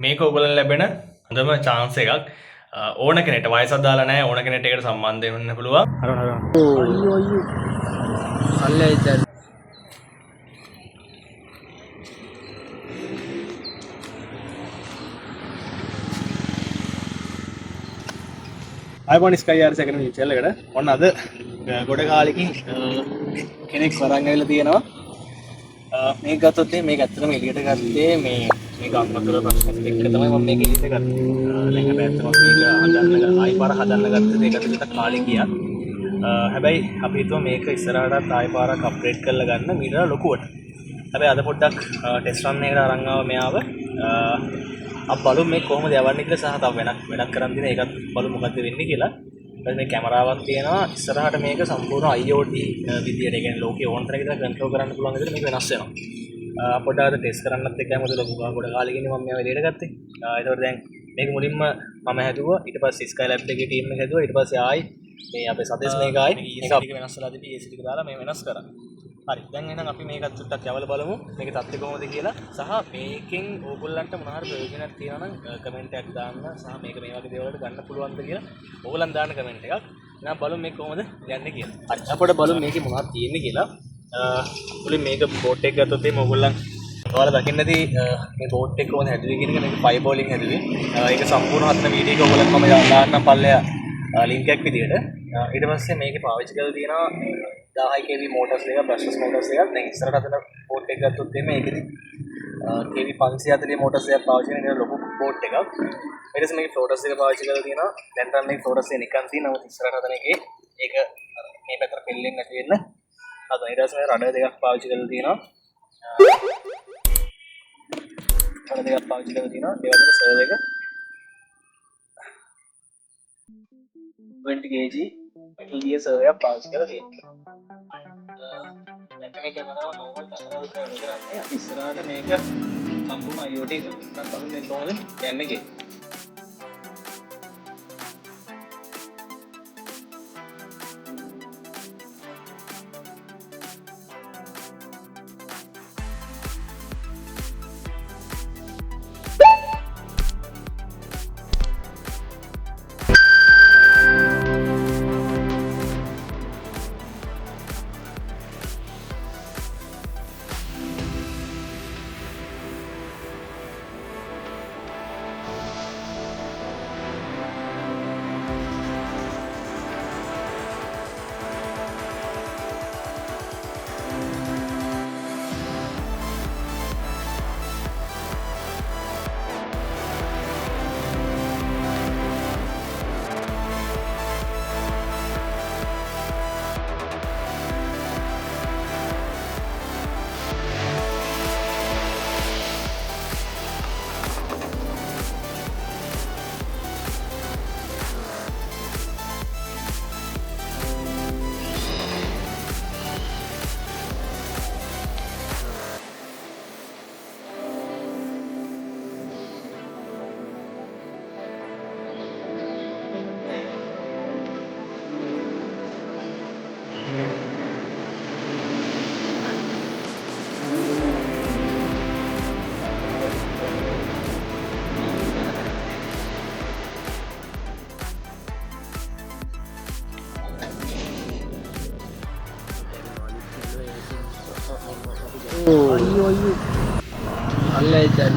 මේක ඔයගොල්ලන් ලැබෙන හොඳම chance එකක්. ඕන කෙනෙක්ට වයසක් දාලා නැහැ ඕන කෙනෙක්ට ඒකට සම්බන්ධ වෙන්න පුළුවන්. අයියෝ අයියෝ අල්ලයි දැන් iPhone Sky R second channel එකට ඔන්න අද ගොඩ කාලෙකින් කෙනෙක් වරන් ඇවිල්ලා තියෙනවා. මේක ගත්තොත් මේක ඇත්තටම එළියට ගත්තේ මේක අම්මතුල ප්‍රශ්නෙත් එක්ක තමයි මම මේක එළියට ගත්තේ. දැන් හැබැයි ඇත්තටම මේක හදන්න ආයි පාර හදන්න ගත්තේ ඒකට විතර කාලේ ගියා. හැබැයි අපි හිතුවා මේක ඉස්සරහටත් ආයි පාරක් අප්ග්‍රේඩ් කරලා ගන්න මීටර ලොකුවට. හැබැයි අද පොඩ්ඩක් ටෙස්ට් රන් එකකට අරන් ආව මෙයාව. අපි බලමු මේ කොහොමද යවන්නේ කියලා සහ තව වෙනක් කරන් දින ඒකත් බලමු මොකද්ද වෙන්නේ කියලා. ඊට මේ කැමරාවක් තියෙනවා ඉස්සරහට මේක සම්පූර්ණ IoT විදියට ඒ කියන්නේ ලෝකේ ඕන තරම් විතර කන්ට්‍රෝල් කරන්න පුළුවන් විදිහට මේක වෙනස් වෙනවා. පොඩ්ඩක් අද ටෙස්ට් කරන්නත් එක්කම මොකද ලොකු ගොඩ කාලෙකින් මම මේවා එළියට ගත්තේ. ඒතකොට දැන් මේක මුලින්ම මම හැදුවා ඊට පස්සේ Skylab එකේ ටීම් එක හැදුවා ඊට පස්සේ ආයි මේ අපේ සදේශ මේක ආයි මේක අපිට වෙනස් වෙලා තිබි AC ටික දාලා මේ වෙනස් කරා. හරි දැන් එහෙනම් අපි මේකත් චුට්ටක් යවලා බලමු මේකේ තත්ත්වය කොහොමද කියලා සහ මේකෙන් ඕගොල්ලන්ට මොන හරි ප්‍රයෝජනයක් තියෙනවා නම් කමෙන්ට් එකක් දාන්න සහ මේක මේ වගේ දේවල් වලට ගන්න පුළුවන්ද කියලා ඕගොල්ලන් දාන්න කමෙන්ට් එකක්. එහෙනම් බලමු මේක කොහොමද යන්නේ කියලා. හරි අපිට බලමු මේකේ මොනවද තියෙන්නේ කියලා. මුලින් මේක බෝට් එක ගත්තොත් එimhe ඕගොල්ලන් ඔයාලා දකින්න ඇති මේ බෝට් එක කොහොමද හැදුවේ කියන එක මේක ෆයිබර් වලින් හැදුවේ. ඒක සම්පූර්ණ හදන වීඩියෝ එක ඔයගොල්ලන් මම දාන්නම් පල්ලෙයා ලින්ක් එකක් විදියට. ඊට පස්සේ මේකේ පාවිච්චි කරලා තියෙනවා 1000 kV මෝටර්ස් එක බ්‍රෂ්ලස් මෝටර්ස් එකක්. දැන් ඉස්සරහට හදන බෝට් එක ගත්තොත් එimhe ඒකෙදි kV 540 මෝටර්ස් එකක් පාවිච්චි කරන ලොකු බෝට් එකක්. ඊට පස්සේ මේකේ ෆ්ලෝටර්ස් එක පාවිච්චි කරලා තියෙනවා. දැන් නම් මේ ෆ්ලෝටර්ස් එක නිකන් තියෙනවා. නමුත් ඉස්සරහට හදන එකේ ඒක මේ පැත්තට පෙල්ලෙන්නේ නැති වෙන්න හදන. ඊට පස්සේ රඩර් දෙකක් පාවිච්චි කරලා තියෙනවා. රඩර් දෙකක් පාවිච්චි කරලා තියෙනවා. ඒ වගේම සර්වර් එක 20 kg metal gear සර්වර් එකක් පාවිච්චි කරලා තියෙනවා. දැන් මේ කැමරාව නෝමල් කැමරාවකට කරන්නේ ඉස්සරහට මේක සම්පූර්ණ IoT එකක් තමයි කොහොමද යන්නේ කියලා. අයියෝ අයියෝ අල්ලයි දැන්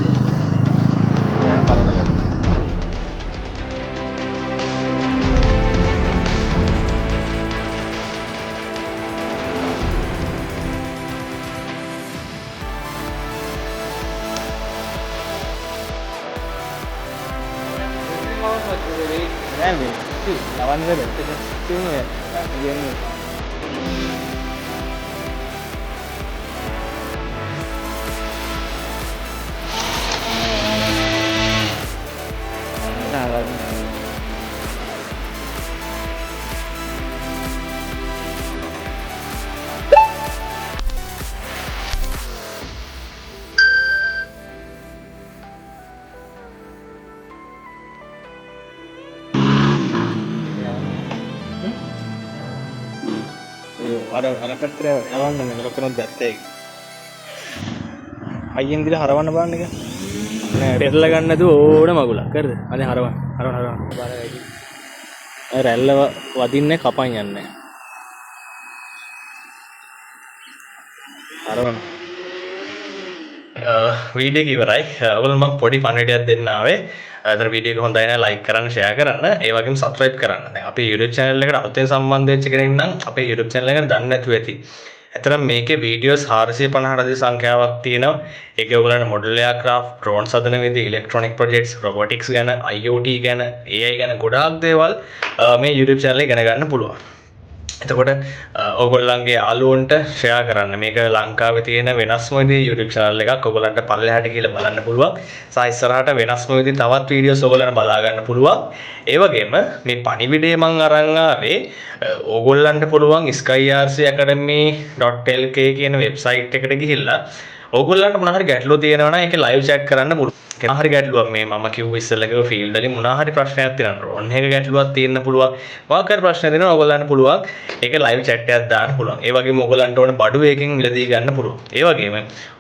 lawan ke itu ya yang අර පැත්තට යවන්න නේ ලොකනොත් දැත්තේ අයියෙන් දිලා හරවන්න බලන්න එක නෑ පෙරලා ගන්න නැතුව ඕන මගුලක් කරද අද හරවන්න බර වැඩි. රැල්ල වදින්නේ කපන් යන්නේ හරවන්න වීඩියෝ එක ඉවරයි ඔයගොල්ලෝ මම පොඩි පණිවිඩයක් දෙන්න ආවේ අතන වීඩියෝ එක හොඳයි නම් ලයික් කරන්න ෂෙයා කරන්න ඒ වගේම සබ්ස්ක්‍රයිබ් කරන්න දැන් අපේ YouTube channel එකට අලුතෙන් සම්බන්ධ වෙච්ච කෙනෙක් නම් අපේ YouTube channel එක දන්නේ නැතුව ඇති ඇතරම් මේකේ වීඩියෝස් 450 සංඛ්‍යාවක් තියෙනවා ඒකේ ඔයගොල්ලන්ට මොඩල් එයාක්‍රාෆ්ට් ඩ්‍රෝන්ස් හදන විදිහ ඉලෙක්ට්‍රොනික ප්‍රොජෙක්ට්ස් රොබොටික්ස් ගැන IoT ගැන AI ගැන ගොඩාක් දේවල් මේ YouTube channel එකේ ඉගෙන ගන්න පුළුවන් එතකොට ඔයගොල්ලන්ගේ යාළුවන්ට ෂෙයා කරන්න මේක ලංකාවේ තියෙන වෙනස්ම විදිහේ YouTube channel එකක් ඔයගොල්ලන්ට පල්ලෙහාට ගිහලා බලන්න පුළුවන් සහ ඉස්සරහට වෙනස්ම විදිහේ තවත් වීඩියෝස් ඔයගොල්ලන්ට බලා ගන්න පුළුවන් ඒ වගේම මේ පණිවිඩය මම අරන් ආවේ ඕගොල්ලන්ට පුළුවන් skyrcacademy.lk කියන වෙබ්සයිට් එකට ගිහිල්ලා ඕගොල්ලන්ට මොනවා හරි ගැටලු තියෙනවා නම් ඒක ලයිව් chat කරන්න පුළුවන්. මොනවා හරි ගැටලුවක් මේ මම කිව්ව ඉස්සෙල්ලා කිව්ව ෆීල්ඩ් වලින් මොනවා හරි ප්‍රශ්නයක් තියෙනවා. ඩ්‍රෝන් එක ගැටලුවක් තියෙන්න පුළුවන්. මොකක් හරි ප්‍රශ්නයක් තියෙනවා ඕගොල්ලන්ට පුළුවන් ඒක ලයිව් chat එකක් දාන්න පුළුවන්. ඒ වගේම ඕගොල්ලන්ට ඕන බඩු එකකින් මිලදී ගන්න පුළුවන්. ඒ වගේම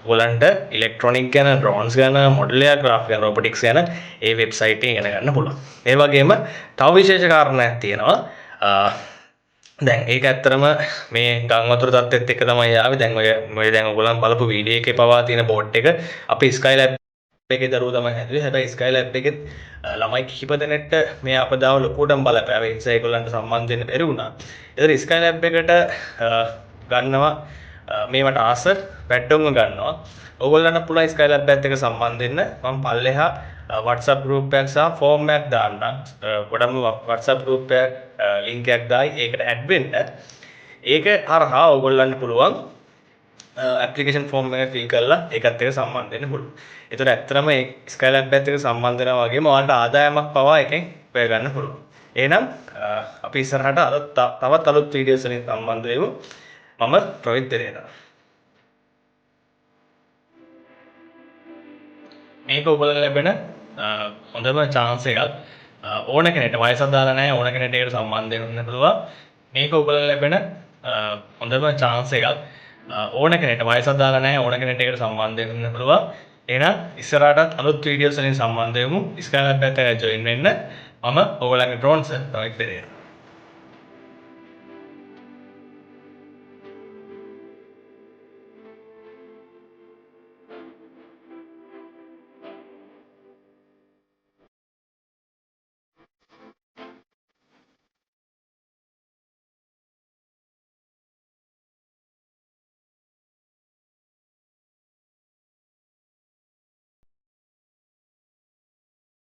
ඕගොල්ලන්ට ඉලෙක්ට්‍රොනික ගැන, ඩ්‍රෝන්ස් ගැන, මොඩල් එයාක්‍රාෆ්ට් ගැන, රොබොටික්ස් ගැන ඒ වෙබ්සයිට් එකේ ඉගෙන ගන්න පුළුවන්. ඒ වගේම තව විශේෂ කාරණයක් තියෙනවා. දැන් ඒක ඇත්තරම මේ ගම් වතුර තත්ත්වෙත් එක්ක තමයි ආවේ. දැන් ඔය දැන් ඔයගොල්ලන් බලපු වීඩියෝ එකේ පවා තියෙන බෝඩ් එක අපි Skylab එකේ දරුවෝ තමයි හැදුවේ. හැබැයි Skylab එකෙත් ළමයි කිහිප දෙනෙක්ට මේ අපදාව ලොකුටම බලපෑවා. ඒ නිසා ඒගොල්ලන්ට සම්බන්ධ වෙන්න බැරි වුණා. ඒතර Skylab එකට ගන්නවා මේවට ආස පැට්ටුම්ව ගන්නවා. ඕගොල්ලන්ට පුළුවන් Skylab එකත් එක්ක සම්බන්ධ වෙන්න. මම පල්ලෙහා WhatsApp group එකක් සහ form එකක් දාන්නම්. ගොඩම WhatsApp group එක link එකක් දායි ඒකට add වෙන්න. ඒක හරහා ඕගොල්ලන්ට පුළුවන් application form එක fill කරලා ඒකත් එක්ක සම්බන්ධ වෙන්න පුළුවන්. ඒතර ඇත්තටම මේ Skylab එකත් එක්ක සම්බන්ධ වෙනවා වගේම ඔයාලට ආදායමක් පවා එකෙන් හොය ගන්න පුළුවන්. එහෙනම් අපි ඉස්සරහට තවත් අලුත් වීඩියෝස් වලින් සම්බන්ධ වෙමු. මම ප්‍රවිත් දෙරේනා. මේක ඔයගොල්ලෝ ලැබෙන හොඳම chance එකක්. ඕන කෙනෙක්ට වයසක් දාලා නැහැ ඕන කෙනෙක්ට ඒකට සම්බන්ධ වෙන්න පුළුවන්. මේක ඔයගොල්ලෝ ලැබෙන හොඳම chance එකක්. ඕන කෙනෙක්ට වයසක් දාලා නැහැ ඕන කෙනෙක්ට ඒකට සම්බන්ධ වෙන්න පුළුවන්. එහෙනම් ඉස්සරහටත් අලුත් වීඩියෝස් වලින් සම්බන්ධ වෙමු. Skylab එකට join වෙන්න. මම ඔයගොල්ලන්ගේ drone සර් ප්‍රවිත් දෙරේනා.